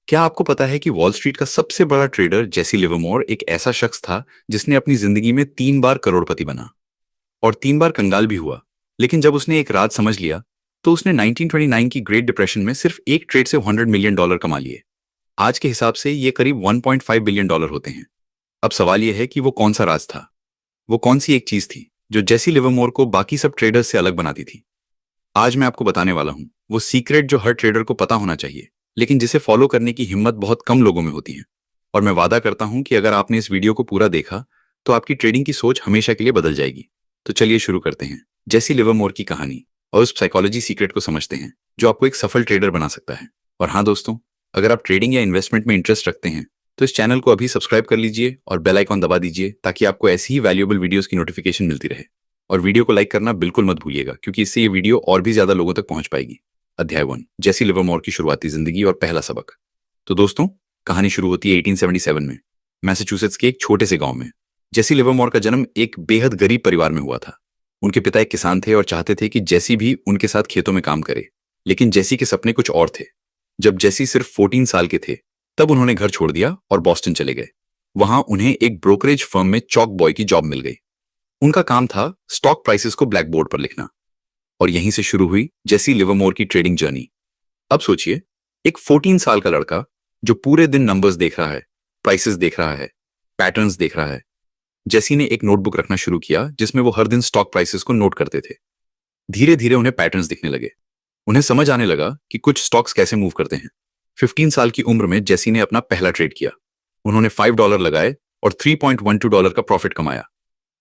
क्या आपको पता है कि वॉल स्ट्रीट का सबसे बड़ा ट्रेडर जेसी लिवरमोर एक ऐसा शख्स था जिसने अपनी जिंदगी में 3 बार करोड़पति बना और 3 बार कंगाल भी हुआ। लेकिन जब उसने एक रात समझ लिया तो उसने 1929 की ग्रेट डिप्रेशन में सिर्फ एक ट्रेड से $100 मिलियन कमा लिए। आज के हिसाब से ये करीब $1.5 बिलियन होते हैं। अब सवाल यह है कि वो कौन सा राज था, वो कौन सी एक चीज थी जो जेसी लिवरमोर को बाकी सब ट्रेडर्स से अलग बनाती थी। आज मैं आपको बताने वाला हूं वो सीक्रेट जो हर ट्रेडर को पता होना चाहिए, लेकिन जिसे फॉलो करने की हिम्मत बहुत कम लोगों में होती है। और मैं वादा करता हूं कि अगर आपने इस वीडियो को पूरा देखा तो आपकी ट्रेडिंग की सोच हमेशा के लिए बदल जाएगी। तो चलिए शुरू करते हैं जेसी लिवरमोर की कहानी और उस साइकोलॉजी सीक्रेट को समझते हैं जो आपको एक सफल ट्रेडर बना सकता है। और हाँ दोस्तों, अगर आप ट्रेडिंग या इन्वेस्टमेंट में इंटरेस्ट रखते हैं तो इस चैनल को अभी सब्सक्राइब कर लीजिए और बेल आइकॉन दबा दीजिए ताकि आपको ऐसी ही वैल्यूएबल वीडियोस की नोटिफिकेशन मिलती रहे। और वीडियो को लाइक करना बिल्कुल मत भूलिएगा क्योंकि इससे ये वीडियो और भी ज्यादा लोगों तक पहुंच पाएगी। अध्याय 1, जेसी लिवरमोर की शुरुआती जिंदगी और पहला सबक। तो दोस्तों, कहानी शुरू होती है 1877 में मैसाचुसेट्स के एक छोटे से गांव में। जेसी लिवरमोर का जन्म एक बेहद गरीब परिवार में हुआ था। उनके पिता एक किसान थे और चाहते थे कि जेसी भी उनके साथ खेतों में काम करे, लेकिन जेसी के सपने कुछ और थे। जब जेसी सिर्फ 14 साल के थे तब उन्होंने घर छोड़ दिया और बॉस्टन चले गए। वहां उन्हें एक ब्रोकरेज फर्म में चॉक बॉय की जॉब मिल गई। उनका काम था स्टॉक प्राइसेस को ब्लैक बोर्ड पर लिखना। और यहीं से शुरू हुई जेसी लिवरमोर की ट्रेडिंग जर्नी। अब सोचिए, एक 14 साल का लड़का जो पूरे दिन नंबर्स देख रहा है, प्राइसेस देख रहा है, पैटर्न्स देख रहा है। जेसी ने एक नोटबुक रखना शुरू किया जिसमें वो हर दिन स्टॉक प्राइसेस को नोट करते थे। धीरे धीरे उन्हें पैटर्न्स दिखने लगे। उन्हें समझ आने लगा कि कुछ स्टॉक्स कैसे मूव करते हैं। 15 साल की उम्र में जेसी ने अपना पहला ट्रेड किया। उन्होंने $5 लगाए और $3.12 का प्रॉफिट कमाया।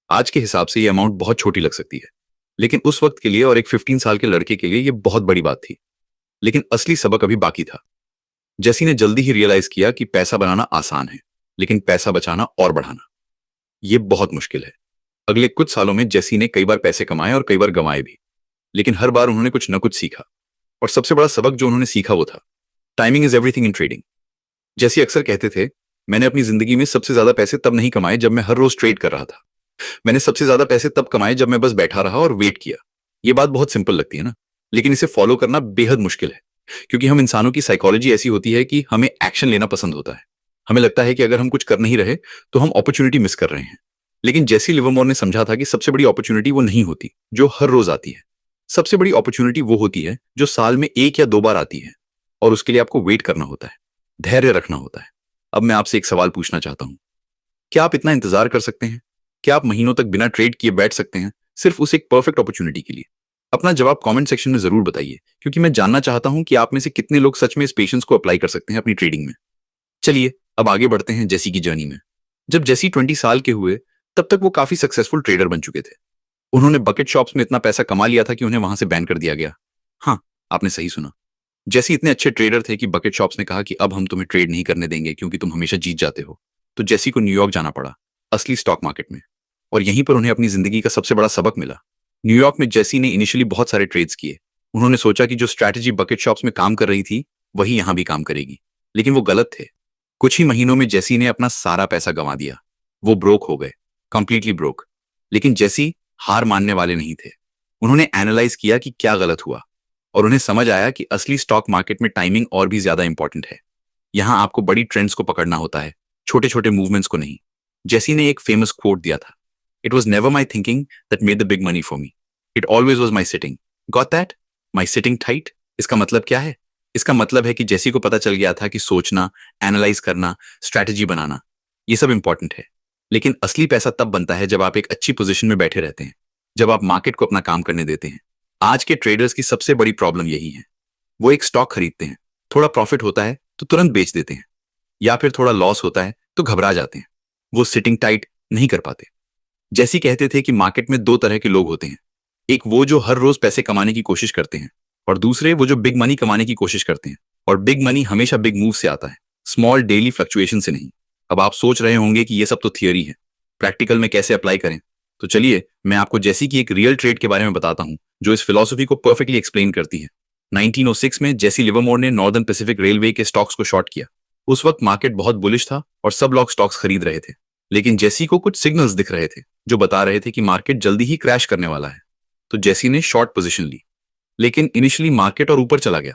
आज के हिसाब से यह अमाउंट बहुत छोटी लग सकती है, लेकिन उस वक्त के लिए और एक 15 साल के लड़के के लिए यह बहुत बड़ी बात थी। लेकिन असली सबक अभी बाकी था। जेसी ने जल्दी ही रियलाइज किया कि पैसा बनाना आसान है, लेकिन पैसा बचाना और बढ़ाना यह बहुत मुश्किल है। अगले कुछ सालों में जेसी ने कई बार पैसे कमाए और कई बार गंवाए भी, लेकिन हर बार उन्होंने कुछ न कुछ सीखा। और सबसे बड़ा सबक जो उन्होंने सीखा वो था timing is everything in trading. Jesse अक्सर कहते थे, मैंने अपनी जिंदगी में सबसे ज्यादा पैसे तब नहीं कमाए जब मैं हर रोज ट्रेड कर रहा था। मैंने सबसे ज्यादा पैसे तब कमाए जब मैं बस बैठा रहा और वेट किया। ये बात बहुत सिंपल लगती है ना, लेकिन इसे फॉलो करना बेहद मुश्किल है, क्योंकि हम इंसानों की साइकोलॉजी ऐसी होती है कि हमें एक्शन लेना पसंद होता है। हमें लगता है कि अगर हम कुछ कर नहीं रहे तो हम अपॉर्चुनिटी मिस कर रहे हैं। लेकिन जेसी लिवरमोर ने समझा था कि सबसे बड़ी अपॉर्चुनिटी वो नहीं होती जो हर रोज आती है। सबसे बड़ी अपॉर्चुनिटी वो होती है जो साल में 1 या 2 बार आती है, और उसके लिए आपको वेट करना होता है, धैर्य रखना होता है। अब मैं आपसे एक सवाल पूछना चाहता हूं, क्या आप इतना इंतजार कर सकते हैं? क्या आप महीनों तक बिना ट्रेड किए बैठ सकते हैं सिर्फ उस एक परफेक्ट अपॉर्चुनिटी के लिए? अपना जवाब कमेंट सेक्शन में जरूर बताइए, क्योंकि मैं जानना चाहता हूं कि आप में से कितने लोग सच में इस पेशेंस को अप्लाई कर सकते हैं अपनी ट्रेडिंग में। चलिए अब आगे बढ़ते हैं जेसी की जर्नी में। जब जेसी 20 साल के हुए तब तक वो काफी सक्सेसफुल ट्रेडर बन चुके थे। उन्होंने बकेट शॉप्स में इतना पैसा कमा लिया था कि उन्हें वहां से बैन कर दिया गया। हाँ, आपने सही सुना। जेसी इतने अच्छे ट्रेडर थे कि बकेट शॉप्स ने कहा कि अब हम तुम्हें ट्रेड नहीं करने देंगे क्योंकि तुम हमेशा जीत जाते हो। तो जेसी को न्यूयॉर्क जाना पड़ा, असली स्टॉक मार्केट में। और यहीं पर उन्हें अपनी जिंदगी का सबसे बड़ा सबक मिला। न्यूयॉर्क में जेसी ने इनिशियली बहुत सारे ट्रेड्स किए। उन्होंने सोचा कि जो स्ट्रैटेजी बकेट शॉप्स में काम कर रही थी वही यहां भी काम करेगी, लेकिन वो गलत थे। कुछ ही महीनों में जेसी ने अपना सारा पैसा गंवा दिया। वो ब्रोक हो गए, कंप्लीटली ब्रोक। लेकिन जेसी हार मानने वाले नहीं थे। उन्होंने एनालाइज किया कि क्या गलत हुआ, और उन्हें समझ आया कि असली स्टॉक मार्केट में टाइमिंग और भी ज्यादा इंपॉर्टेंट है। यहां आपको बड़ी ट्रेंड्स को पकड़ना होता है, छोटे छोटे मूवमेंट्स को नहीं। जेसी ने एक फेमस कोट दिया था, it was never my thinking that made the big money for me, it always was my sitting. Got that? My sitting tight. इसका मतलब क्या है? इसका मतलब है कि जेसी को पता चल गया था कि सोचना, एनालाइज करना, स्ट्रैटेजी बनाना, ये सब इंपॉर्टेंट है। लेकिन असली पैसा तब बनता है जब आप एक अच्छी पोजीशन में बैठे रहते हैं, जब आप मार्केट को अपना काम करने देते हैं। आज के ट्रेडर्स की सबसे बड़ी प्रॉब्लम यही है। वो एक स्टॉक खरीदते हैं, थोड़ा प्रॉफिट होता है तो तुरंत बेच देते हैं, या फिर थोड़ा लॉस होता है तो घबरा जाते हैं। वो सिटिंग टाइट नहीं कर पाते। जैसी कहते थे कि मार्केट में 2 तरह के लोग होते हैं, एक वो जो हर रोज पैसे कमाने की कोशिश करते हैं, और दूसरे वो जो बिग मनी कमाने की कोशिश करते हैं। और बिग मनी हमेशा बिग मूव से आता है, स्मॉल डेली फ्लक्चुएशन से नहीं। अब आप सोच रहे होंगे कि ये सब तो थियरी है, प्रैक्टिकल में कैसे अप्लाई करें? तो चलिए मैं आपको जेसी की एक रियल ट्रेड के बारे में बताता हूं जो इस फिलॉसफी को परफेक्टली एक्सप्लेन करती है। 1906 में जेसी लिवरमोर ने नॉर्दर्न पैसिफिक रेलवे के स्टॉक्स को शॉर्ट किया। उस वक्त मार्केट बहुत बुलिश था और सब लोग स्टॉक्स खरीद रहे थे, लेकिन जेसी को कुछ सिग्नल्स दिख रहे थे जो बता रहे थे कि मार्केट जल्दी ही क्रैश करने वाला है। तो जेसी ने शॉर्ट पोजीशन ली, लेकिन इनिशियली मार्केट और ऊपर चला गया।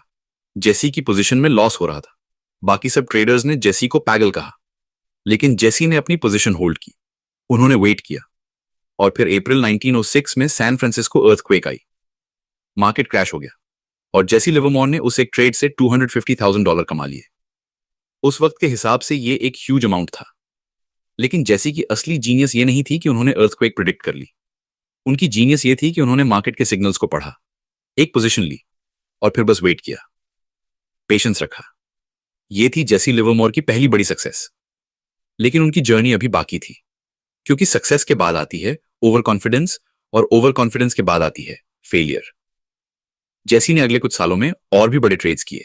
जेसी की पोजीशन में लॉस हो रहा था। बाकी सब ट्रेडर्स ने जेसी को पागल कहा, लेकिन जेसी ने अपनी पोजीशन होल्ड की। उन्होंने वेट किया और फिर अप्रैल 1906 में सैन फ्रांसिस्को अर्थक्वेक आई। मार्केट क्रैश हो गया और जेसी लिवरमोर ने उस एक ट्रेड से $250,000 कमा लिए। उस वक्त के हिसाब से ये एक ह्यूज अमाउंट था। लेकिन जेसी की असली जीनियस ये नहीं थी कि उन्होंने अर्थक्वेक प्रिडिक्ट कर ली। उनकी जीनियस ये थी कि उन्होंने मार्केट के सिग्नल्स को पढ़ा, एक पोजीशन ली और फिर बस वेट किया, पेशेंस रखा। ये थी जेसी लिवरमोर की पहली बड़ी सक्सेस। लेकिन उनकी जर्नी अभी बाकी थी, क्योंकि सक्सेस के बाद आती है ओवर कॉन्फिडेंस और ओवर कॉन्फिडेंस के बाद आती है फेलियर। जेसी ने अगले कुछ सालों में और भी बड़े ट्रेड्स किए।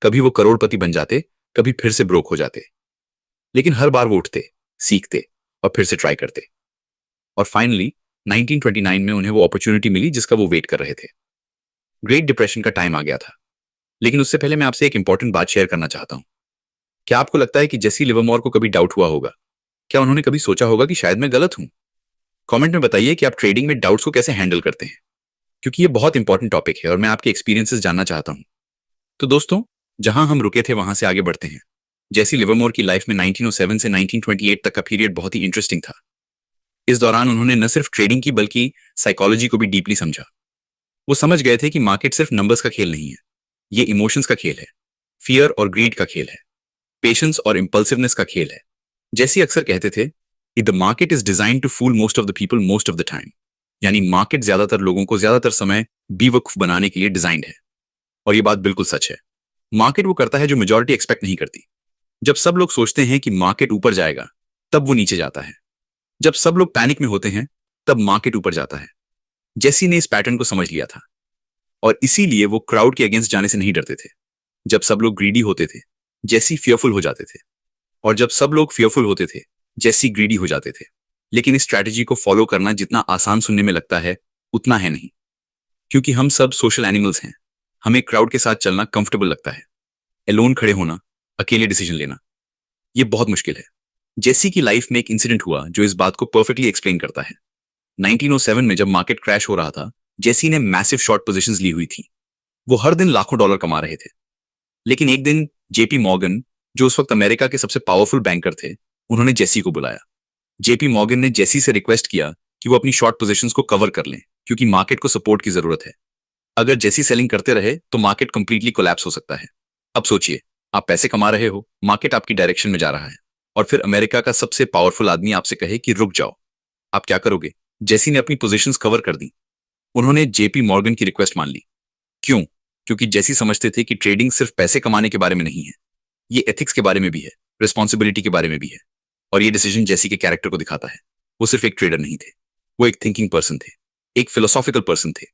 कभी वो करोड़पति बन जाते, कभी फिर से ब्रोक हो जाते, लेकिन हर बार वो उठते, सीखते और फिर से ट्राई करते। और फाइनली 1929 में उन्हें वो अपॉर्चुनिटी मिली जिसका वो वेट कर रहे थे। ग्रेट डिप्रेशन का टाइम आ गया था। लेकिन उससे पहले मैं आपसे एक इंपॉर्टेंट बात शेयर करना चाहता हूं। क्या आपको लगता है कि जेसी लिवरमोर को कभी डाउट हुआ होगा? क्या उन्होंने कभी सोचा होगा कि शायद मैं गलत हूं? कमेंट में बताइए कि आप ट्रेडिंग में डाउट्स को कैसे हैंडल करते हैं, क्योंकि ये बहुत इंपॉर्टेंट टॉपिक है और मैं आपके एक्सपीरियंसेस जानना चाहता हूं। तो दोस्तों, जहां हम रुके थे वहां से आगे बढ़ते हैं। जेसी लिवरमोर की लाइफ में 1907 से 1928 तक का पीरियड बहुत ही इंटरेस्टिंग था। इस दौरान उन्होंने न सिर्फ ट्रेडिंग की बल्कि साइकोलॉजी को भी डीपली समझा। वो समझ गए थे कि मार्केट सिर्फ नंबर्स का खेल नहीं है, ये इमोशंस का खेल है, फियर और ग्रीड का खेल है, पेशेंस और इंपल्सिवनेस का खेल है। जैसे अक्सर कहते थे कि the market is design to fool most of the people most of the time, यानी मार्केट ज्यादातर लोगों को ज्यादातर समय बेवकूफ बनाने के लिए डिजाइंड है। और ये बात बिल्कुल सच है। मार्केट वो करता है जो मेजॉरिटी एक्सपेक्ट नहीं करती। जब सब लोग सोचते हैं कि मार्केट ऊपर जाएगा, तब वो नीचे जाता है। जब सब लोग पैनिक में होते हैं, तब मार्केट ऊपर जाता है। जेसी ने इस पैटर्न को समझ लिया था और इसीलिए वो क्राउड के अगेंस्ट जाने से नहीं डरते थे। जब सब लोग ग्रीडी होते थे, जेसी फियरफुल हो जाते थे, और जब सब लोग फियरफुल होते थे, जेसी ग्रीडी हो जाते थे। लेकिन इस स्ट्रैटेजी को फॉलो करना जितना आसान सुनने में लगता है, उतना है नहीं, क्योंकि हम सब सोशल एनिमल्स हैं। हमें क्राउड के साथ चलना कंफर्टेबल लगता है, एलोन खड़े होना, अकेले डिसीजन लेना, ये बहुत मुश्किल है। जेसी की लाइफ में एक इंसिडेंट हुआ जो इस बात को परफेक्टली एक्सप्लेन करता है। 1907 में जब मार्केट क्रैश हो रहा था, जेसी ने मैसिव शॉर्ट पोजीशंस ली हुई थी। वो हर दिन लाखों डॉलर कमा रहे थे। लेकिन एक दिन जेपी मॉर्गन, जो उस वक्त अमेरिका के सबसे पावरफुल बैंकर थे, उन्होंने जेसी को बुलाया। जेपी मॉर्गन ने जेसी से रिक्वेस्ट किया कि वो अपनी शॉर्ट पोजीशंस को कवर कर लें, क्योंकि मार्केट को सपोर्ट की जरूरत है। अगर जेसी सेलिंग करते रहे तो मार्केट कंप्लीटली कोलैप्स हो सकता है। अब सोचिए, आप पैसे कमा रहे हो, मार्केट आपकी डायरेक्शन में जा रहा है, और फिर अमेरिका का सबसे पावरफुल आदमी आपसे कहे कि रुक जाओ, आप क्या करोगे? जेसी ने अपनी पोजीशंस कवर कर दी। उन्होंने जेपी मॉर्गन की रिक्वेस्ट मान ली। क्यों? क्योंकि जेसी समझते थे कि ट्रेडिंग सिर्फ पैसे कमाने के बारे में नहीं है, ये एथिक्स के बारे में भी है, रिस्पॉन्सिबिलिटी के बारे में भी है। और ये डिसीजन जेसी के कैरेक्टर को दिखाता है। वो सिर्फ एक ट्रेडर नहीं थे, वो एक थिंकिंग पर्सन थे, एक फिलोसॉफिकल पर्सन थे।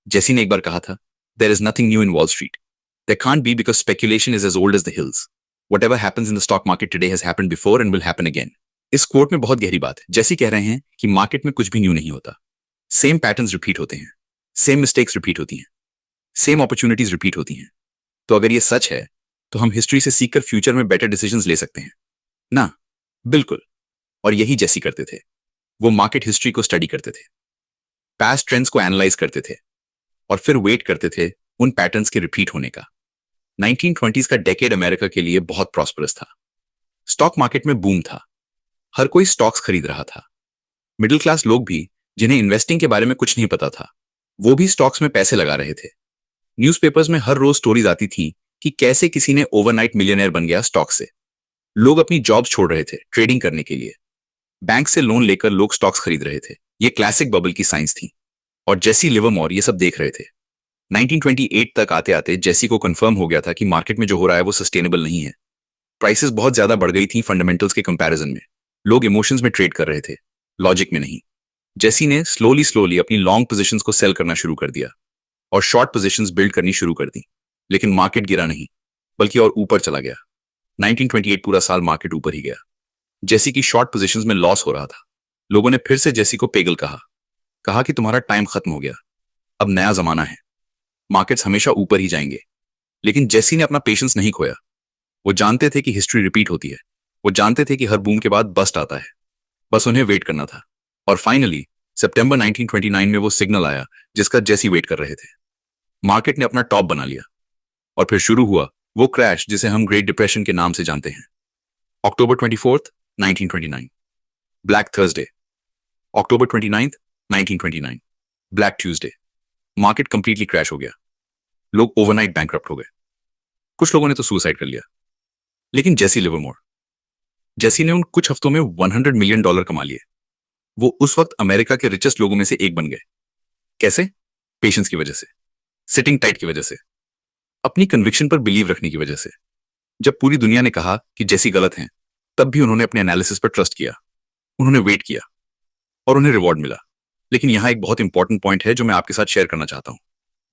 जेसी ने एक बार कहा था, there is nothing new in Wall Street, there can't be, because speculation is as old as the hills. Whatever happens in the stock market today has happened before and will happen again. इस quote में बहुत गहरी बात है। जेसी कह रहे हैं कि मार्केट में कुछ भी न्यू नहीं होता, सेम पैटर्न्स रिपीट होते हैं, सेम मिस्टेक्स रिपीट होती हैं, सेम अपॉर्चुनिटीज रिपीट होती हैं। तो अगर ये सच है, तो हम हिस्ट्री से सीखकर फ्यूचर में बेटर डिसीजंस ले सकते हैं ना? बिल्कुल। और यही जेसी करते थे। वो मार्केट हिस्ट्री को स्टडी करते थे, पास्ट ट्रेंड्स को एनालाइज करते थे, और फिर वेट करते थे उन पैटर्न्स के रिपीट होने का। 1920s का डेकेड अमेरिका के लिए बहुत प्रॉस्परस था। स्टॉक मार्केट में बूम था, हर कोई स्टॉक्स खरीद रहा था। मिडिल क्लास लोग भी, जिन्हें इन्वेस्टिंग के बारे में कुछ नहीं पता था, वो भी स्टॉक्स में पैसे लगा रहे थे। न्यूज़पेपर्स में हर रोज स्टोरीज आती थी कि कैसे किसी ने ओवरनाइट मिलियनेयर बन गया स्टॉक से। लोग अपनी जॉब्स छोड़ रहे थे ट्रेडिंग करने के लिए। बैंक से लोन लेकर लोग स्टॉक्स खरीद रहे थे। ये क्लासिक बबल की साइंस थी, और जेसी लिवरमोर ये सब देख रहे थे। 1928 तक आते आते जेसी को कंफर्म हो गया था कि मार्केट में जो हो रहा है वो सस्टेनेबल नहीं है। प्राइसेस बहुत ज्यादा बढ़ गई थी फंडामेंटल्स के कंपैरिजन में। लोग इमोशंस में ट्रेड कर रहे थे, लॉजिक में नहीं। जेसी ने स्लोली अपनी लॉन्ग पोजीशंस को सेल करना शुरू कर दिया और शॉर्ट पोजीशंस बिल्ड करनी शुरू कर दी। लेकिन मार्केट गिरा नहीं, बल्कि और ऊपर चला गया। 1928 पूरा साल मार्केट ऊपर ही गया। जेसी की शॉर्ट पोजीशंस में लॉस हो रहा था। लोगों ने फिर से जेसी को पेगल कहा कि तुम्हारा टाइम खत्म हो गया, अब नया जमाना है, मार्केट्स हमेशा ऊपर ही जाएंगे। लेकिन जेसी ने अपना पेशेंस नहीं खोया। वो जानते थे कि हिस्ट्री रिपीट होती है, वो जानते थे कि हर बूम के बाद बस्ट आता है, बस उन्हें वेट करना था। और फाइनली सितंबर 1929 में वो सिग्नल आया जिसका जेसी वेट कर रहे थे। मार्केट ने अपना टॉप बना लिया और फिर शुरू हुआ वो क्रैश जिसे हम ग्रेट डिप्रेशन के नाम से जानते हैं। अक्टूबर 24th 1929, ब्लैक थर्सडे। अक्टूबर 29th 1929, black Tuesday. Market completely crash हो गया। लोग ओवरनाइट बैंकरप्ट हो गए। कुछ लोगों ने तो सुसाइड कर लिया। लेकिन जेसी लिवरमोर, जेसी ने उन कुछ हफ्तों में $100 मिलियन कमा लिए। वो उस वक्त अमेरिका के रिचेस्ट लोगों में से एक बन गए। कैसे? पेशेंस की वजह से, सिटिंग टाइट की वजह से, अपनी कन्विक्शन पर बिलीव रखने की वजह से। जब पूरी दुनिया ने कहा कि जेसी गलत हैं, तब भी उन्होंने अपने एनालिसिस पर ट्रस्ट किया। उन्होंने वेट किया और उन्हें रिवॉर्ड मिला। लेकिन यहां एक बहुत इंपॉर्टेंट पॉइंट है जो मैं आपके साथ शेयर करना चाहता हूं।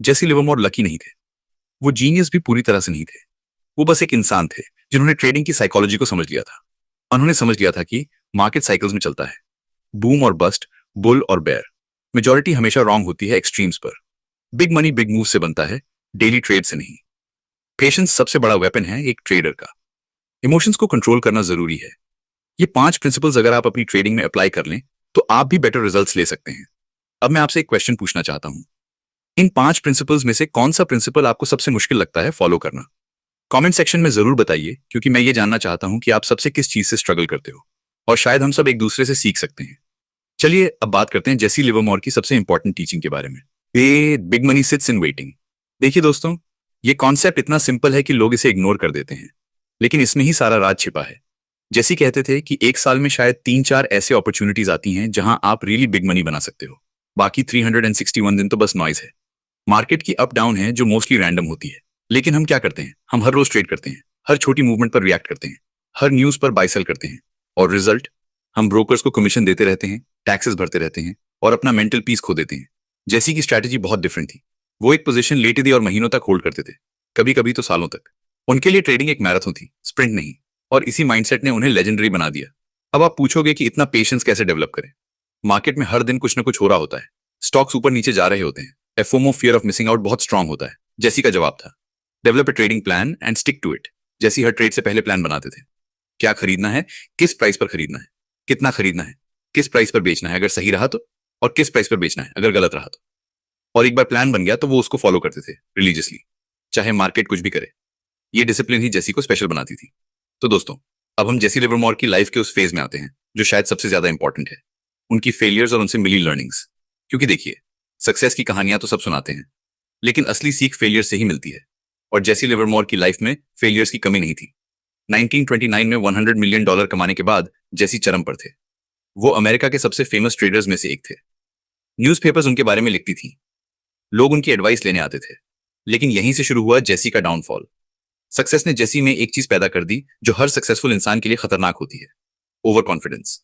जेसी लिवरमोर लकी नहीं थे। वो जीनियस भी पूरी तरह से नहीं थे। वो बस एक इंसान थे जिन्होंने ट्रेडिंग की साइकोलॉजी को समझ लिया था। उन्होंने समझ लिया था कि मार्केट साइकिल्स में चलता है, बूम और बस्ट, बुल और बेयर। मेजॉरिटी हमेशा रॉन्ग होती है एक्सट्रीम्स पर। बिग मनी बिग मूव से बनता है, डेली ट्रेड से नहीं। पेशेंस सबसे बड़ा वेपन है एक ट्रेडर का। इमोशंस को कंट्रोल करना जरूरी है। ये 5 प्रिंसिपल्स अगर आप अपनी ट्रेडिंग में अप्लाई कर लें तो आप भी बेटर रिजल्ट्स ले सकते हैं। अब मैं आपसे एक क्वेश्चन पूछना चाहता हूं। इन 5 प्रिंसिपल्स में से कौन सा प्रिंसिपल आपको सबसे मुश्किल लगता है फॉलो करना? कमेंट सेक्शन में जरूर बताइए, क्योंकि मैं ये जानना चाहता हूं कि आप सबसे किस चीज से स्ट्रगल करते हो और शायद हम सब एक दूसरे से सीख सकते हैं। चलिए अब बात करते हैं जेसी लिवरमोर की सबसे इंपॉर्टेंट टीचिंग के बारे में। ये big money sits in waiting. देखिए दोस्तों, ये कॉन्सेप्ट इतना सिंपल है कि लोग इसे इग्नोर कर देते हैं, लेकिन इसमें ही सारा राज छिपा है। जैसी कहते थे कि एक साल में शायद 3-4 ऐसे अपॉर्चुनिटीज आती हैं जहां आप रियली बिग मनी बना सकते हो। बाकी 361 दिन तो बस नॉइज है। मार्केट की अप डाउन है जो मोस्टली रैंडम होती है। लेकिन हम क्या करते हैं? हम हर रोज ट्रेड करते हैं, हर छोटी मूवमेंट पर रिएक्ट करते हैं, हर न्यूज पर बाय सेल करते हैं। और रिजल्ट? हम ब्रोकर्स को कमीशन देते रहते हैं, टैक्सेस भरते रहते हैं और अपना मेंटल पीस खो देते हैं। जैसी की स्ट्रैटेजी बहुत डिफरेंट थी। वो एक पोजीशन लेते थे और महीनों तक होल्ड करते थे, कभी कभी तो सालों तक। उनके लिए ट्रेडिंग एक मैराथन थी, स्प्रिंट नहीं। और इसी माइंडसेट ने उन्हें लेजेंडरी बना दिया। अब आप पूछोगे कि इतना पेशेंस कैसे डेवलप करें? मार्केट में हर दिन कुछ ना कुछ हो रहा होता है। स्टॉक्स ऊपर नीचे जा रहे होते हैं। FOMO, fear of missing out, बहुत स्ट्रांग होता है। जैसी का जवाब था, develop a trading plan and stick to it. Jesse हर ट्रेड से पहले प्लान बनाते थे। क्या खरीदना है, किस प्राइस पर खरीदना है, कितना खरीदना है, किस प्राइस पर बेचना है अगर सही रहा तो, और किस प्राइस पर बेचना है अगर गलत रहा तो। और एक बार प्लान बन गया तो वो उसको फॉलो करते थे रिलीजियसली, चाहे मार्केट कुछ भी करे। ये डिसिप्लिन ही जेसी को स्पेशल बनाती थी। तो दोस्तों, अब हम जेसी लिवरमोर की लाइफ के उस फेज में आते हैं जो शायद सबसे ज्यादा इंपॉर्टेंट है, उनकी फेलियर्स और उनसे मिली लर्निंग्स। क्योंकि देखिए, सक्सेस की कहानियां तो सब सुनाते हैं, लेकिन असली सीख फेलियर से ही मिलती है। और जेसी लिवरमोर की लाइफ में फेलियर्स की कमी नहीं थी। 1929 में $100 मिलियन कमाने के बाद जेसी चरम पर थे। वो अमेरिका के सबसे फेमस ट्रेडर्स में से एक थे। न्यूज़पेपर्स उनके बारे में लिखती थी, लोग उनकी एडवाइस लेने आते थे। लेकिन यहीं से शुरू हुआ जेसी का डाउनफॉल। सक्सेस ने जेसी में एक चीज पैदा कर दी जो हर सक्सेसफुल इंसान के लिए खतरनाक होती है, ओवर कॉन्फिडेंस।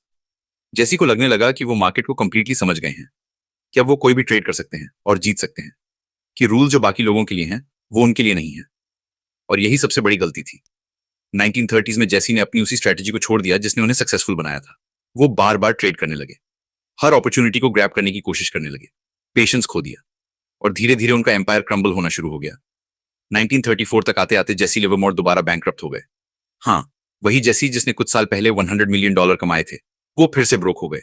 जेसी को लगने लगा कि वो मार्केट को कंप्लीटली समझ गए हैं, कि अब वो कोई भी ट्रेड कर सकते हैं और जीत सकते हैं, कि रूल जो बाकी लोगों के लिए हैं वो उनके लिए नहीं है। और यही सबसे बड़ी गलती थी। 1930s में जेसी ने अपनी उसी स्ट्रेटेजी को छोड़ दिया जिसने उन्हें सक्सेसफुल बनाया था। वो बार बार ट्रेड करने लगे, हर अपॉर्चुनिटी को ग्रैब करने की कोशिश करने लगे, पेशेंस खो दिया और धीरे धीरे उनका एम्पायर क्रम्बल होना शुरू हो गया। 1934 तक आते आते जेसी लिवरमोर दोबारा बैंकक्रप्ट हो गए। हाँ, वही जेसी जिसने कुछ साल पहले $100 मिलियन कमाए थे, वो फिर से ब्रोक हो गए।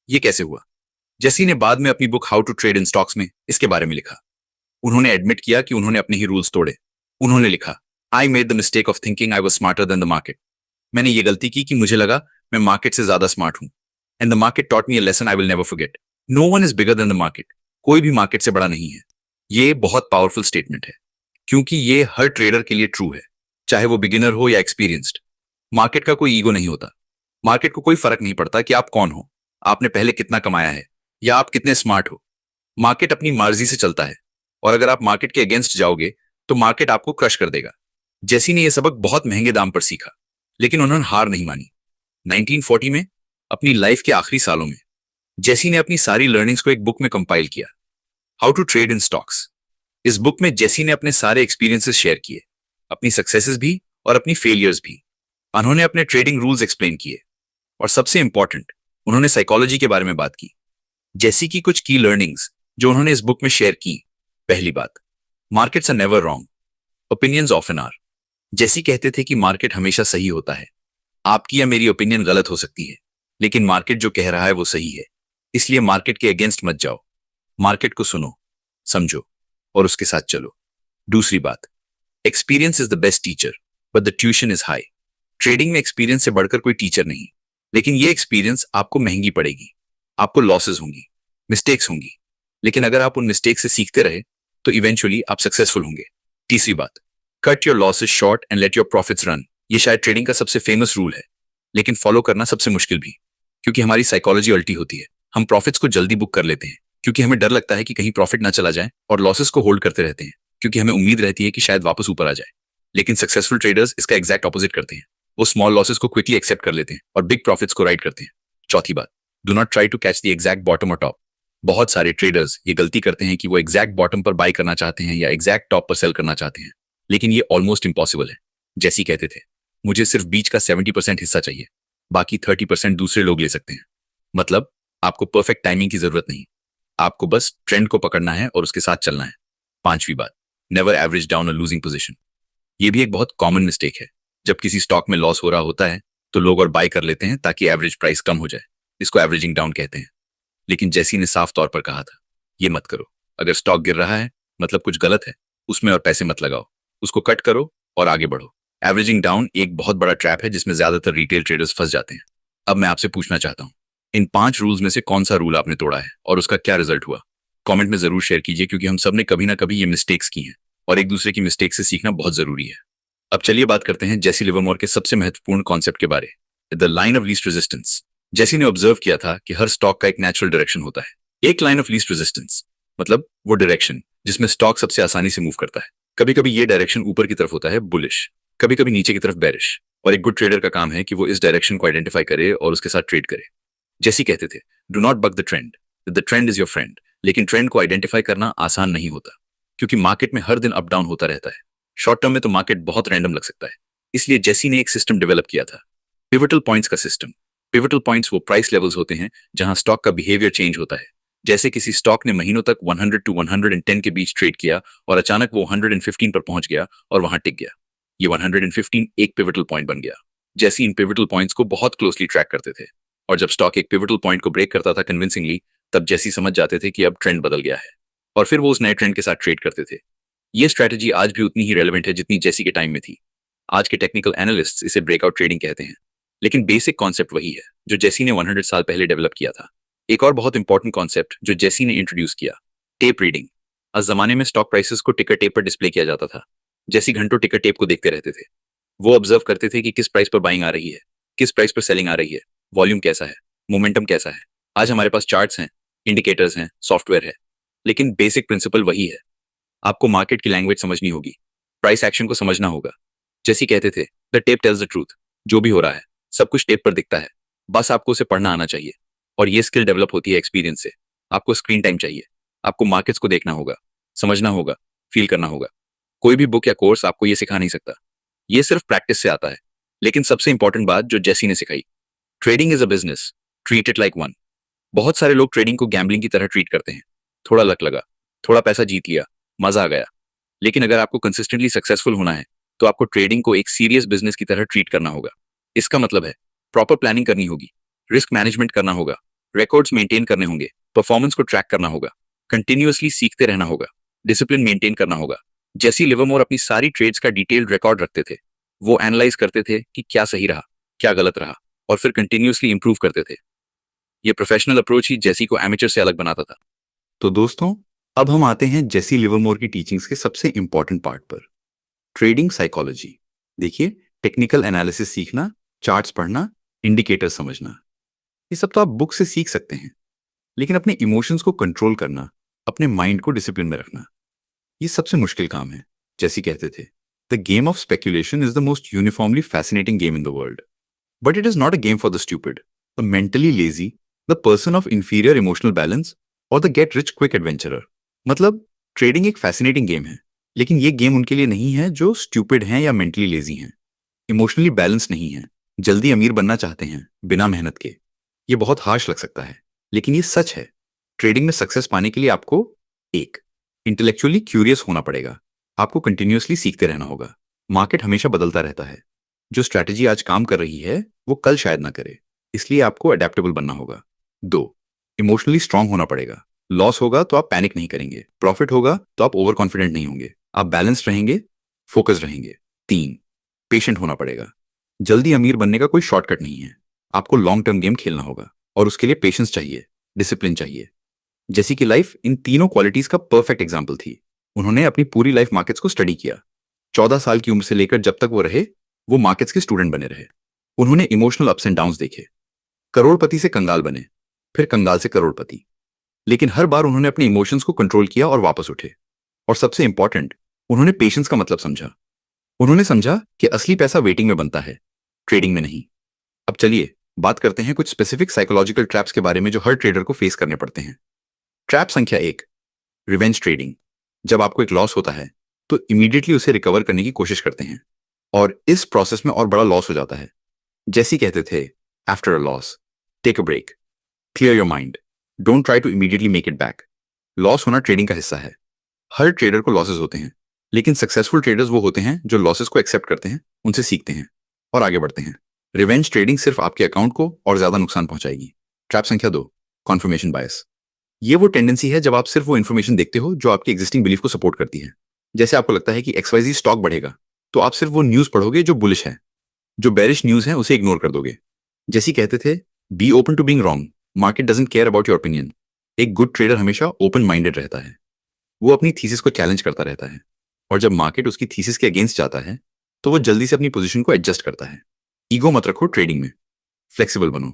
ये कैसे हुआ? जेसी ने बाद में अपनी book how to trade in stocks में इसके बारे में लिखा। उन्होंने एडमिट किया कि उन्होंने अपने ही रूल्स तोड़े। उन्होंने लिखा, I made the mistake of thinking I was smarter than the market. मैंने ये गलती की कि मुझे लगा मैं मार्केट से ज्यादा स्मार्ट हूं। And the market taught me a lesson I will never forget. No one is bigger than the market. कोई भी मार्केट से बड़ा नहीं है। ये बहुत पावरफुल स्टेटमेंट है, क्योंकि ये हर ट्रेडर के लिए ट्रू है, चाहे वो बिगिनर हो या एक्सपीरियंस्ड। मार्केट का कोई ईगो नहीं होता। मार्केट को कोई फर्क नहीं पड़ता कि आप कौन हो, आपने पहले कितना कमाया है या आप कितने स्मार्ट हो। मार्केट अपनी मर्जी से चलता है और अगर आप मार्केट के अगेंस्ट जाओगे तो मार्केट आपको क्रश कर देगा। जेसी ने यह सबक बहुत महंगे दाम पर सीखा, लेकिन उन्होंने हार नहीं मानी। 1940 में, अपनी लाइफ के आखिरी सालों में, जेसी ने अपनी सारी लर्निंग्स को एक बुक में कंपाइल किया, how to trade in stocks. इस बुक में जेसी ने अपने सारे एक्सपीरियंसेस शेयर किए, अपनी सक्सेसेस भी और अपनी फेलियर्स भी। उन्होंने अपने ट्रेडिंग रूल्स एक्सप्लेन किए और सबसे इंपॉर्टेंट, उन्होंने साइकोलॉजी के बारे में बात की। जेसी की कुछ की लर्निंग्स जो उन्होंने इस बुक में शेयर की। पहली बात, markets are never wrong, opinions often are. Jesse कहते थे कि मार्केट हमेशा सही होता है। आपकी या मेरी ओपिनियन गलत हो सकती है, लेकिन मार्केट जो कह रहा है वो सही है। इसलिए मार्केट के अगेंस्ट मत जाओ, मार्केट को सुनो, समझो और उसके साथ चलो। दूसरी बात, experience is the best teacher but the tuition is high. Trading में एक्सपीरियंस से बढ़कर कोई टीचर नहीं, लेकिन ये एक्सपीरियंस आपको महंगी पड़ेगी। आपको लॉसेस होंगी, मिस्टेक्स होंगी, लेकिन अगर आप उन मिस्टेक से सीखते रहे तो इवेंचुअली आप सक्सेसफुल होंगे। तीसरी बात, cut your losses short and let your profits run. ये शायद ट्रेडिंग का सबसे फेमस रूल है, लेकिन फॉलो करना सबसे मुश्किल भी, क्योंकि हमारी साइकोलॉजी अल्टी होती है। हम प्रॉफिट्स को जल्दी बुक कर लेते हैं क्योंकि हमें डर लगता है कि कहीं प्रॉफिट ना चला जाए, और लॉसेस को होल्ड करते रहते हैं क्योंकि हमें उम्मीद रहती है कि शायद वापस ऊपर आ जाए। लेकिन सक्सेसफुल ट्रेडर्स इसका एग्जैक्ट ऑपोजिट करते हैं। वो स्मॉल लॉसेस को क्विकली एक्सेप्ट कर लेते हैं और बिग प्रॉफिट्स को राइड करते हैं। चौथी बात, do not try to catch the exact bottom और टॉप। बहुत सारे ट्रेडर्स ये गलती करते हैं कि वो एग्जैक्ट बॉटम पर बाय करना चाहते हैं या एग्जैक्ट टॉप पर सेल करना चाहते हैं, लेकिन ये ऑलमोस्ट इम्पॉसिबल है। जैसी कहते थे, मुझे सिर्फ बीच का 70% हिस्सा चाहिए, बाकी 30% दूसरे लोग ले सकते हैं। मतलब आपको परफेक्ट टाइमिंग की जरूरत नहीं, आपको बस ट्रेंड को पकड़ना है और उसके साथ चलना है। पांचवी बात, never average down a losing position. ये भी एक बहुत कॉमन मिस्टेक है। जब किसी स्टॉक में लॉस हो रहा होता है तो लोग और बाय कर लेते हैं ताकि एवरेज प्राइस कम हो जाए। इसको एवरेजिंग डाउन कहते हैं। लेकिन जैसी ने साफ तौर पर कहा था, ये मत करो। अगर स्टॉक गिर रहा है मतलब कुछ गलत है, उसमें और पैसे मत लगाओ, उसको कट करो और आगे बढ़ो। एवरेजिंग डाउन एक बहुत बड़ा ट्रैप है जिसमें ज्यादातर रिटेल ट्रेडर्स फंस जाते हैं। अब मैं आपसे पूछना चाहता हूँ, इन 5 रूल्स में से कौन सा रूल आपने तोड़ा है और उसका क्या रिजल्ट हुआ? कमेंट में जरूर शेयर कीजिए, क्योंकि हम सब ने कभी ना कभी ये मिस्टेक्स की हैं और एक दूसरे की मिस्टेक से सीखना बहुत जरूरी है। अब चलिए बात करते हैं जेसी लिवरमोर के सबसे महत्वपूर्ण कॉन्सेप्ट के बारे, the line of least resistance. Jesse ने ऑब्जर्व किया था कि हर स्टॉक का एक नेचुरल डायरेक्शन होता है। एक लाइन ऑफ लीस्ट रेजिस्टेंस मतलब वो डायरेक्शन जिसमें स्टॉक सबसे आसानी से मूव करता है। कभी कभी ये डायरेक्शन ऊपर की तरफ होता है, बुलिश, कभी कभी नीचे की तरफ बेरिश, और एक गुड ट्रेडर का काम है कि वो इस डायरेक्शन को आइडेंटिफाई करे और उसके साथ ट्रेड करे। जैसी कहते थे, do not buck the trend is your friend. लेकिन ट्रेंड को आइडेंटिफाई करना आसान नहीं होता, क्योंकि मार्केट में हर दिन अप डाउन होता रहता है। शॉर्ट टर्म में तो मार्केट बहुत रैंडम लग सकता है। इसलिए जेसी ने एक सिस्टम डेवलप किया था, पिवटल पॉइंट्स का सिस्टम। पिवटल पॉइंट्स वो प्राइस लेवल्स होते हैं जहां स्टॉक का बिहेवियर चेंज होता है। जैसे किसी स्टॉक ने महीनों तक 100 टू 110 के बीच ट्रेड किया और अचानक वो 115 पर पहुंच गया और वहां टिक गया। ये 115 एक पिवटल पॉइंट बन गया। जैसे इन पिवटल पॉइंट्स को बहुत क्लोजली ट्रैक करते थे, और जब स्टॉक एक पिवटल पॉइंट को ब्रेक करता था कन्विंसिंगली, तब जैसी समझ जाते थे कि अब ट्रेंड बदल गया है, और फिर वो उस नए ट्रेंड के साथ ट्रेड करते थे। ये स्ट्रैटेजी आज भी उतनी ही रेलेवेंट है जितनी जेसी के टाइम में थी। आज के टेक्निकल एनालिस्ट्स इसे ब्रेकआउट ट्रेडिंग कहते हैं, लेकिन बेसिक कॉन्सेप्ट वही है जो जेसी ने 100 साल पहले डेवलप किया था। एक और बहुत इंपॉर्टेंट कॉन्सेप्ट जो जेसी ने इंट्रोड्यूस किया, टेप रीडिंग। आज जमाने में स्टॉक प्राइसेस को टिकर टेप पर डिस्प्ले किया जाता था। जेसी घंटों टिकर टेप को देखते रहते थे। वो ऑब्जर्व करते थे कि किस प्राइस पर बाइंग आ रही है, किस प्राइस पर सेलिंग आ रही है, वॉल्यूम कैसा है, मोमेंटम कैसा है। आज हमारे पास चार्ट्स हैं, इंडिकेटर्स हैं, सॉफ्टवेयर है, लेकिन बेसिक प्रिंसिपल वही है। आपको मार्केट की लैंग्वेज समझनी होगी, प्राइस एक्शन को समझना होगा। जैसे कहते थे, the tape tells the truth. जो भी हो रहा है सब कुछ टेप पर दिखता है, बस आपको उसे पढ़ना आना चाहिए। और ये स्किल डेवलप होती है एक्सपीरियंस से। आपको स्क्रीन टाइम चाहिए, आपको मार्केट्स को देखना होगा, समझना होगा, फील करना होगा। कोई भी बुक या कोर्स आपको ये सिखा नहीं सकता, ये सिर्फ प्रैक्टिस से आता है। लेकिन सबसे इंपॉर्टेंट बात जो जेसी ने सिखाई, trading is a business, treat it like one. बहुत सारे लोग ट्रेडिंग को गैम्बलिंग की तरह ट्रीट करते हैं। थोड़ा लक लगा, थोड़ा पैसा जीत लिया, मजा आ गया। लेकिन अगर आपको कंसिस्टेंटली सक्सेसफुल होना है तो आपको ट्रेडिंग को एक सीरियस बिजनेस की तरह ट्रीट करना होगा। इसका मतलब है प्रॉपर प्लानिंग करनी होगी, रिस्क मैनेजमेंट करना होगा, रिकॉर्ड्स मेंटेन करने होंगे, परफॉर्मेंस को ट्रैक करना होगा, कंटिन्यूअसली सीखते रहना होगा, डिसिप्लिन मेंटेन करना होगा। जेसी लिवरमोर अपनी सारी ट्रेड्स का डिटेल्ड रिकॉर्ड रखते थे। वो एनालाइज करते थे कि क्या सही रहा, क्या गलत रहा, और फिर कंटिन्यूअसली इंप्रूव करते थे। ये प्रोफेशनल अप्रोच ही जेसी को एमेचर से अलग बनाता था। तो दोस्तों, अब हम आते हैं जेसी लिवरमोर की टीचिंग्स के सबसे इंपॉर्टेंट पार्ट पर, ट्रेडिंग साइकोलॉजी। देखिए, टेक्निकल एनालिसिस सीखना, चार्ट्स पढ़ना, इंडिकेटर समझना, ये सब तो आप बुक से सीख सकते हैं, लेकिन अपने इमोशंस को कंट्रोल करना, अपने माइंड को डिसिप्लिन में रखना, ये सबसे मुश्किल काम है। जैसे कहते थे, the game of speculation is the most uniformly fascinating game in the world, but it is not a game for the stupid, the mentally lazy, the person of inferior emotional balance और the get rich quick adventurer. मतलब trading एक fascinating game है, लेकिन ये game उनके लिए नहीं है जो स्टूपिड हैं या मेंटली लेजी हैं, इमोशनली बैलेंस नहीं है, जल्दी अमीर बनना चाहते हैं बिना मेहनत के। ये बहुत हार्श लग सकता है, लेकिन ये सच है। ट्रेडिंग में सक्सेस पाने के लिए आपको एक, इंटेलेक्चुअली क्यूरियस होना पड़ेगा। आपको कंटिन्यूअसली सीखते रहना होगा। मार्केट हमेशा बदलता रहता है। जो स्ट्रैटेजी आज काम कर रही है वो कल शायद ना करे, इसलिए आपको अडेप्टेबल बनना होगा। 2, इमोशनली स्ट्रांग होना पड़ेगा। लॉस होगा तो आप पैनिक नहीं करेंगे, प्रॉफिट होगा तो आप ओवर कॉन्फिडेंट नहीं होंगे, आप बैलेंस्ड रहेंगे, फोकस रहेंगे। 3, पेशेंट होना पड़ेगा। जल्दी अमीर बनने का कोई शॉर्टकट नहीं है। आपको लॉन्ग टर्म गेम खेलना होगा और उसके लिए पेशेंस चाहिए, डिसिप्लिन चाहिए। जैसी की लाइफ इन तीनों क्वालिटीज का परफेक्ट एग्जाम्पल थी। उन्होंने अपनी पूरी लाइफ मार्केट्स को स्टडी किया। 14 साल की उम्र से लेकर जब तक वो रहे, वो मार्केट्स के स्टूडेंट बने रहे। उन्होंने इमोशनल अप्स एंड डाउन्स देखे। करोड़पति से कंगाल बने, फिर कंगाल से करोड़पति। लेकिन हर बार उन्होंने अपने इमोशंस को कंट्रोल किया और वापस उठे। और सबसे इंपॉर्टेंट, उन्होंने पेशेंस का मतलब समझा। उन्होंने समझा कि असली पैसा वेटिंग में बनता है, ट्रेडिंग में नहीं। अब चलिए बात करते हैं कुछ स्पेसिफिक साइकोलॉजिकल ट्रैप्स के बारे में जो हर ट्रेडर को फेस करने पड़ते हैं। ट्रैप संख्या 1, रिवेंज ट्रेडिंग। जब आपको एक लॉस होता है तो इमीडिएटली उसे रिकवर करने की कोशिश करते हैं और इस प्रोसेस में और बड़ा लॉस हो जाता है। जैसे कहते थे, after a loss take a break, clear your mind, don't try to immediately make it back. Loss होना ट्रेडिंग का हिस्सा है। हर ट्रेडर को लॉसेस होते हैं, लेकिन सक्सेसफुल ट्रेडर्स वो होते हैं जो लॉसेस को एक्सेप्ट करते हैं, उनसे सीखते हैं और आगे बढ़ते हैं। रिवेंज ट्रेडिंग सिर्फ आपके अकाउंट को और ज्यादा नुकसान पहुंचाएगी। ट्रैप संख्या 2, कॉन्फर्मेशन बायस। ये वो टेंडेंसी है जब आप सिर्फ वो इन्फॉर्मेशन देखते हो जो आपकी एग्जिस्टिंग बिलीफ को सपोर्ट करती है। जैसे आपको लगता है कि XYZ स्टॉक बढ़ेगा, तो आप सिर्फ वो न्यूज पढ़ोगे जो बुलिश है। जो बेरिश न्यूज है उसे इग्नोर कर दोगे। जैसे कहते थे, be open to being wrong, market doesn't care about your opinion. एक गुड ट्रेडर हमेशा ओपन माइंडेड रहता है। वो अपनी थीसिस को चैलेंज करता रहता है और जब मार्केट उसकी थीसिस के अगेंस्ट जाता है तो वो जल्दी से अपनी पोजीशन को एडजस्ट करता है। ईगो मत रखो ट्रेडिंग में, फ्लेक्सिबल बनो।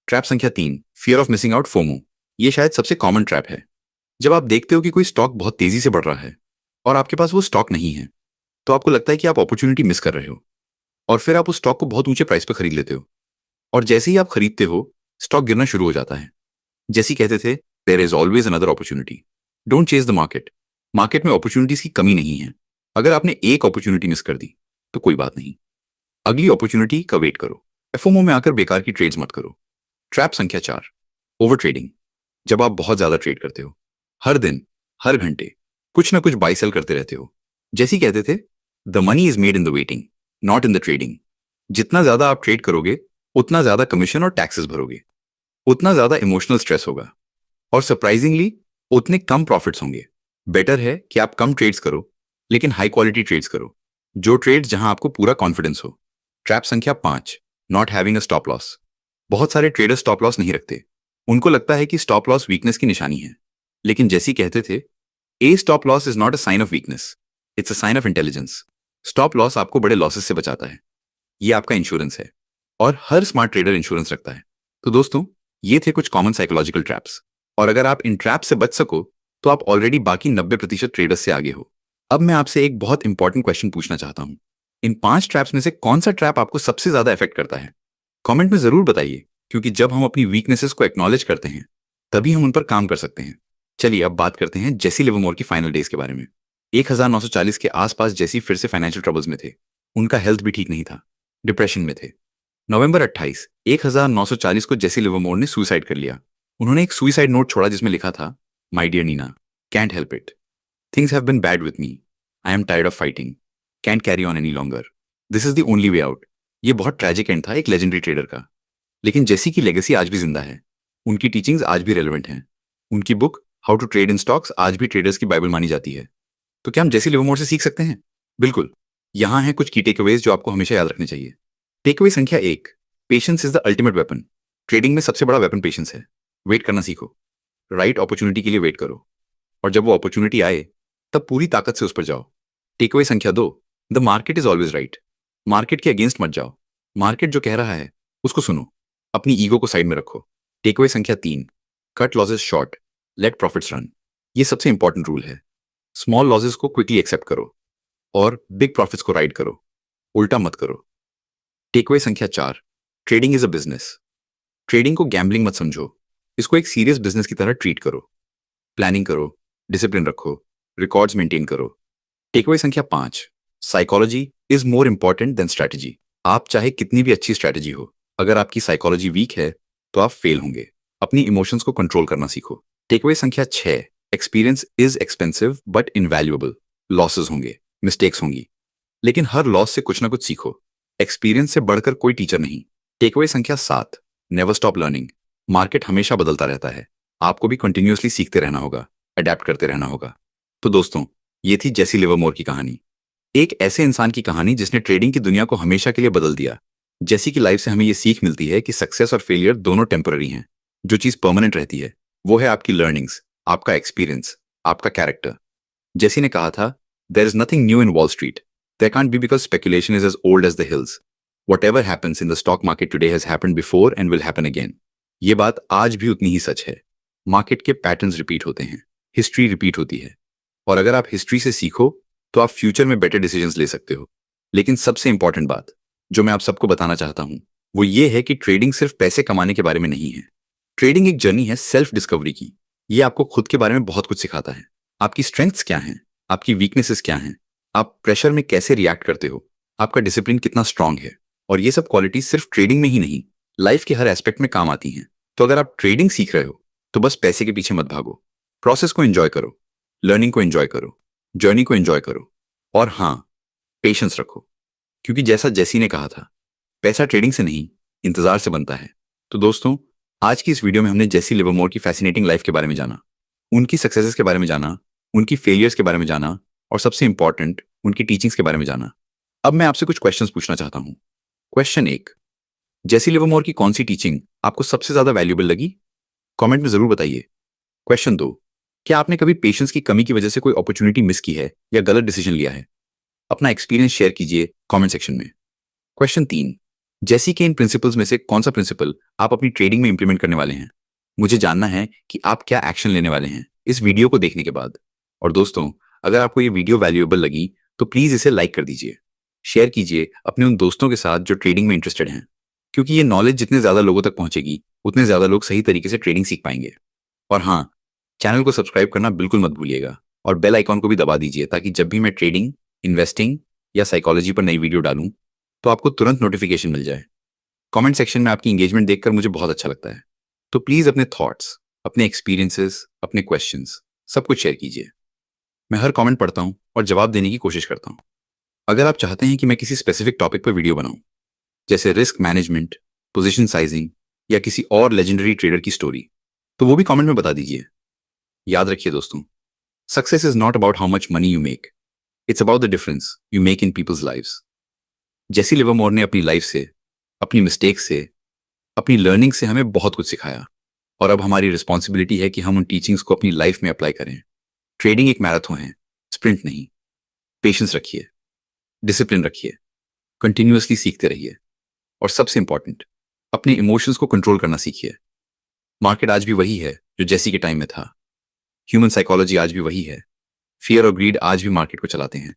ट्रैप संख्या 3, fear of missing out, FOMO. ये शायद सबसे कॉमन ट्रैप है। जब आप देखते हो कि कोई स्टॉक बहुत तेजी से बढ़ रहा है और आपके पास वो स्टॉक नहीं है, तो आपको लगता है कि आप अपॉर्चुनिटी मिस कर रहे हो और फिर आप उस स्टॉक को बहुत ऊंचे प्राइस पर खरीद लेते हो। और जैसे ही आप खरीदते हो, स्टॉक गिरना शुरू हो जाता है। जैसे कहते थे, there is always another opportunity, don't chase the market. Market में अपॉर्चुनिटीज की कमी नहीं है। अगर आपने एक अपॉर्चुनिटी मिस कर दी तो कोई बात नहीं, अगली अपॉर्चुनिटी का वेट करो। एफओमो में आकर बेकार की ट्रेड्स मत करो। ट्रैप संख्या 4, ओवर ट्रेडिंग। जब आप बहुत ज्यादा ट्रेड करते हो, हर दिन हर घंटे कुछ ना कुछ बाई सेल करते रहते हो। जैसे कहते थे, the money is made in the waiting, not in the trading. जितना ज्यादा आप ट्रेड करोगे, उतना ज्यादा कमीशन और टैक्सेस भरोगे, उतना ज्यादा इमोशनल स्ट्रेस होगा और सरप्राइजिंगली उतने कम प्रॉफिट्स होंगे। बेटर है कि आप कम ट्रेड्स करो, लेकिन हाई क्वालिटी ट्रेड्स करो, जो ट्रेड्स जहां आपको पूरा कॉन्फिडेंस हो। ट्रैप संख्या 5, not having a stop loss. बहुत सारे ट्रेडर्स स्टॉप लॉस नहीं रखते। उनको लगता है कि स्टॉप लॉस वीकनेस की निशानी है, लेकिन जैसे कहते थे, a stop loss is not a sign of weakness, it's a sign of intelligence. Stop loss आपको बड़े लॉसेस से बचाता है। ये आपका इंश्योरेंस है और हर स्मार्ट ट्रेडर इंश्योरेंस रखता है। तो दोस्तों, ये थे कुछ कॉमन साइकोलॉजिकल ट्रैप्स और अगर आप इन ट्रैप से बच सको तो आप ऑलरेडी बाकी 90% ट्रेडर्स से आगे हो। अब मैं आपसे एक बहुत इंपॉर्टेंट क्वेश्चन पूछना चाहता हूं। इन 5 ट्रैप्स में से कौन सा ट्रैप आपको सबसे ज्यादा इफेक्ट करता है? कमेंट में जरूर बताइए, क्योंकि जब हम अपनी वीकनेसेस को एक्नॉलेज करते हैं तभी हम उन पर काम कर सकते हैं। चलिए अब बात करते हैं जेसी लिवरमोर की फाइनल डेज के बारे में। 1940 के आसपास जेसी फिर से फाइनेंशियल ट्रबल्स में थे। उनका हेल्थ भी ठीक नहीं था, डिप्रेशन में थे। नवंबर 28, 1940 को जेसी लिवरमोर ने सुसाइड कर लिया। उन्होंने एक सुसाइड नोट छोड़ा जिसमें लिखा था, my dear Nina, can't help it, things have been bad with me, I am tired of fighting, can't carry on any longer, this is the only way out. ये बहुत ट्रैजिक एंड था एक legendary trader का, लेकिन जेसी की legacy आज भी जिंदा है। उनकी टीचिंग्स आज भी रेलेवेंट हैं। उनकी book how to trade in stocks आज भी ट्रेडर्स की बाइबल मानी जाती है। तो क्या हम जेसी लिवरमोर से सीख सकते हैं? बिल्कुल। यहाँ हैं कुछ की टेकअवेज जो आपको हमेशा याद रखने चाहिए। टेकअवे संख्या 1, patience is the ultimate weapon. Trading में सबसे बड़ा वेपन पेशेंस है। वेट करना सीखो, राइट अपॉर्चुनिटी के लिए वेट करो और जब वो अपॉर्चुनिटी आए तब पूरी ताकत से उस पर जाओ। टेकअवे संख्या 2, the market is always right. Market के अगेंस्ट मत जाओ। मार्केट जो कह रहा है उसको सुनो, अपनी ईगो को साइड में रखो। टेकअवे संख्या 3, cut losses short, let profits run. ये सबसे इंपॉर्टेंट रूल है। स्मॉल लॉसेस को क्विकली एक्सेप्ट करो और बिग प्रॉफिट्स को राइड करो, उल्टा मत करो। टेकअवे संख्या 4, trading is a business. Trading को गैम्बलिंग मत समझो, इसको एक सीरियस बिजनेस की तरह ट्रीट करो। प्लानिंग करो, डिसिप्लिन रखो, रिकॉर्ड्स मेंटेन करो। टेकअवे संख्या 5, psychology is more important than strategy. आप चाहे कितनी भी अच्छी स्ट्रैटेजी हो, अगर आपकी साइकोलॉजी वीक है तो आप फेल होंगे। अपनी इमोशंस को कंट्रोल करना सीखो। टेकअवे संख्या 6, experience is expensive but invaluable. Losses होंगे, मिस्टेक्स होंगी, लेकिन हर लॉस से कुछ ना कुछ सीखो। एक्सपीरियंस से बढ़कर कोई टीचर नहीं। टेकअवे संख्या 7, नेवर स्टॉप लर्निंग। मार्केट हमेशा बदलता रहता है, आपको भी कंटिन्यूअसली सीखते रहना होगा, अडेप्ट करते रहना होगा। तो दोस्तों, ये थी जेसी लिवरमोर की कहानी। एक ऐसे इंसान की कहानी जिसने ट्रेडिंग की दुनिया को हमेशा के लिए बदल दिया। जैसी की लाइफ से हमें ये सीख मिलती है कि सक्सेस और फेलियर दोनों टेम्पररी हैं। जो चीज़ परमानेंट रहती है वो है आपकी लर्निंग्स, आपका एक्सपीरियंस, आपका कैरेक्टर। जैसी ने कहा था, there is nothing new in Wall Street, there can't be because speculation is as old as the hills. Whatever happens in the stock market today has happened before and will happen again. ये बात आज भी उतनी ही सच है। Market के patterns repeat होते हैं, history repeat होती है, और अगर आप हिस्ट्री से सीखो तो आप फ्यूचर में बेटर डिसीजंस ले सकते हो। लेकिन सबसे इंपॉर्टेंट बात जो मैं आप सबको बताना चाहता हूं वो ये है कि ट्रेडिंग सिर्फ पैसे कमाने के बारे में नहीं है। ट्रेडिंग एक जर्नी है सेल्फ डिस्कवरी की। ये आपको खुद के बारे में बहुत कुछ सिखाता है। आपकी स्ट्रेंथ्स क्या हैं, आपकी वीकनेसेस क्या हैं, आप प्रेशर में कैसे रिएक्ट करते हो, आपका डिसिप्लिन कितना स्ट्रांग है। और ये सब क्वालिटी सिर्फ ट्रेडिंग में ही नहीं, लाइफ के हर एस्पेक्ट में काम आती हैं। तो अगर आप ट्रेडिंग सीख रहे हो तो बस पैसे के पीछे मत भागो, प्रोसेस को एंजॉय करो, लर्निंग को एंजॉय करो, जर्नी को एंजॉय करो, और हाँ, पेशेंस रखो। क्योंकि जैसा जैसी ने कहा था, पैसा ट्रेडिंग से नहीं इंतजार से बनता है। तो दोस्तों, आज की इस वीडियो में हमने जेसी लिवरमोर की फैसिनेटिंग लाइफ के बारे में जाना, उनकी सक्सेसेस के बारे में जाना, उनकी फेलियर्स के बारे में जाना, और सबसे इंपॉर्टेंट उनकी टीचिंग्स के बारे में जाना। अब मैं आपसे कुछ क्वेश्चंस पूछना चाहता हूं। क्वेश्चन 1, जेसी लिवरमोर की कौन सी टीचिंग आपको सबसे ज्यादा वैल्यूएबल लगी? कमेंट में जरूर बताइए। क्वेश्चन 2, क्या आपने कभी पेशेंस की कमी की वजह से कोई अपॉर्चुनिटी मिस की है या गलत डिसीजन लिया है? अपना एक्सपीरियंस शेयर कीजिए कमेंट सेक्शन में। क्वेश्चन 3, जेसी के इन प्रिंसिपल्स में से कौन सा प्रिंसिपल आप अपनी ट्रेडिंग में इंप्लीमेंट करने वाले हैं? मुझे जानना है कि आप क्या एक्शन लेने वाले हैं इस वीडियो को देखने के बाद। और दोस्तों, अगर आपको ये वीडियो वैल्यूएबल लगी तो प्लीज इसे लाइक कर दीजिए, शेयर कीजिए अपने उन दोस्तों के साथ जो ट्रेडिंग में इंटरेस्टेड हैं। क्योंकि ये नॉलेज जितने ज्यादा लोगों तक पहुंचेगी उतने ज्यादा लोग सही तरीके से ट्रेडिंग सीख पाएंगे। और हाँ, चैनल को सब्सक्राइब करना बिल्कुल मत भूलिएगा, और बेल आइकॉन को भी दबा दीजिए ताकि जब भी मैं ट्रेडिंग, इन्वेस्टिंग या साइकोलॉजी पर नई वीडियो डालूं तो आपको तुरंत नोटिफिकेशन मिल जाए। कमेंट सेक्शन में आपकी इंगेजमेंट देखकर मुझे बहुत अच्छा लगता है। तो प्लीज अपने थॉट्स, अपने एक्सपीरियंसेस, अपने क्वेश्चंस सब कुछ शेयर कीजिए। मैं हर कमेंट पढ़ता हूं और जवाब देने की कोशिश करता हूं। अगर आप चाहते हैं कि मैं किसी स्पेसिफिक टॉपिक पर वीडियो बनाऊं, जैसे रिस्क मैनेजमेंट, पोजीशन साइजिंग या किसी और लेजेंडरी ट्रेडर की स्टोरी, तो वो भी कमेंट में बता दीजिए। याद रखिए दोस्तों, success is not about how much money you make, it's about the difference you make in people's lives. Jesse Livermore ने अपनी लाइफ से, अपनी मिस्टेक से, अपनी लर्निंग से हमें बहुत कुछ सिखाया, और अब हमारी रिस्पॉन्सिबिलिटी है कि हम उन टीचिंग्स को अपनी लाइफ में अप्लाई करें। ट्रेडिंग एक मैराथन है, स्प्रिंट नहीं। पेशेंस रखिए, डिसिप्लिन रखिए, कंटिन्यूअसली सीखते रहिए, और सबसे इंपॉर्टेंट, अपने इमोशंस को कंट्रोल करना सीखिए। मार्केट आज भी वही है जो जेसी के टाइम में था। ह्यूमन साइकोलॉजी आज भी वही है। फियर और ग्रीड आज भी मार्केट को चलाते हैं।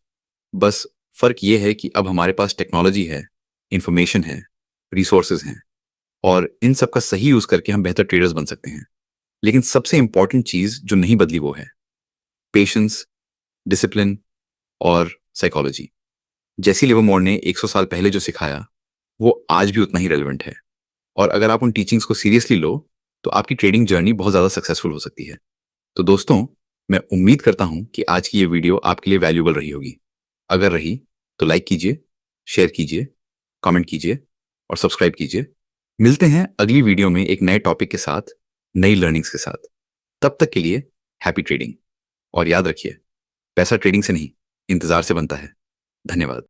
बस फर्क ये है कि अब हमारे पास टेक्नोलॉजी है, इंफॉर्मेशन है, रिसोर्सेज हैं, और इन सब का सही यूज करके हम बेहतर ट्रेडर्स बन सकते हैं। लेकिन सबसे इंपॉर्टेंट चीज जो नहीं बदली वो है पेशेंस, डिसिप्लिन और साइकोलॉजी। जेसी लिवरमोर ने 100 साल पहले जो सिखाया वो आज भी उतना ही रेलेवेंट है, और अगर आप उन टीचिंग्स को सीरियसली लो तो आपकी ट्रेडिंग जर्नी बहुत ज़्यादा सक्सेसफुल हो सकती है। तो दोस्तों, मैं उम्मीद करता हूं कि आज की ये वीडियो आपके लिए वैल्यूएबल रही होगी। अगर रही तो लाइक कीजिए, शेयर कीजिए, कमेंट कीजिए और सब्सक्राइब कीजिए। मिलते हैं अगली वीडियो में एक नए टॉपिक के साथ, नई लर्निंग्स के साथ। तब तक के लिए हैप्पी ट्रेडिंग, और याद रखिए, पैसा ट्रेडिंग से नहीं इंतजार से बनता है। धन्यवाद।